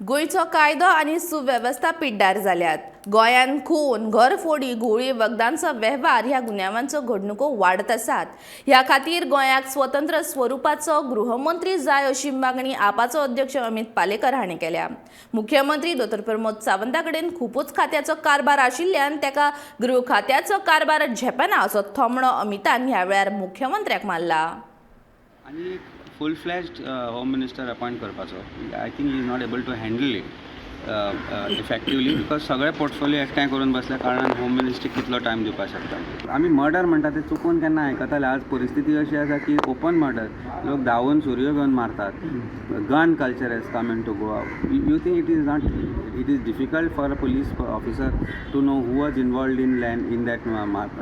गोयचो कायदो आनी सुवेवस्था पिड्ड्यार जाल्यात. गोंयान खून, घरफोडी, गुळी वखदांचो वेव्हार ह्या गुन्यांवांच्यो घडणुको वाडत आसात. ह्या खातीर गोंयाक स्वतंत्र स्वरुपाचो गृहमंत्री जाय अशी मागणी आपाचो अध्यक्ष अमित पालेकर हांणी केल्या. मुख्यमंत्री डॉ. प्रमोद सावंता कडेन खुपूच खात्याचो कारभार आशिल्ल्यान तेका गृह खात्याचो कारभार झेपना असो थोमणो अमितान ह्या वेळार मुख्यमंत्र्याक मारला. आणि full fledged home minister appoint करपाचो. I think he is not able to handle it effectively because सगळे पोर्टफोलियो एकठांय करून बसल्या कारणान होम मिनिस्ट्रीक कितलो टायम दिवपाक शकता. आमी मर्डर म्हणटा ते चुकून केन्ना आयकताले. आज परिस्थिती अशी आसा की ओपन मर्डर, लोक धांवून सुरयो घेवन मारतात. Gun culture has come into Goa. You think it is difficult for a police officer to know who was involved in land in that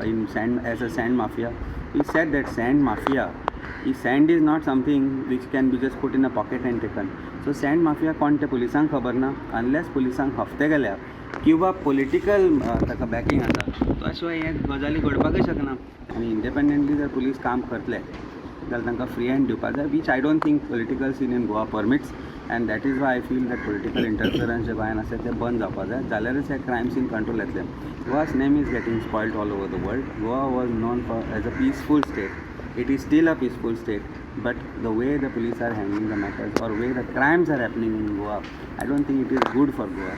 in sand as a sand mafia. He said that sand mafia, sand is not something which can be just put in a pocket and taken. So sand mafia कोण ते पुलिसांक खबर ना. Unless पुलिसांक हफ्ते गेल्या किंवा political ताका बॅकिंग आसा तो शिवाय हे गजाली घडपाकच शकना. आनी इंडिपेंडंटली जर पुलीस काम करतले जाल्यार तांकां फ्री हँड दिवपाक जाय, which I don't think political seen in Goa permits. End that is why I feel that political interference जे गोंयान आसा ते बंद जावपाक जाय, जाल्यारच हे क्रायम सीन कंट्रोल येतले. गोवा's name is getting spoiled all over the world. Goa was known as a peaceful state. It is still a peaceful state, but the way the police are handling the matters or way the crimes are happening in Goa, I don't think it is good for Goa.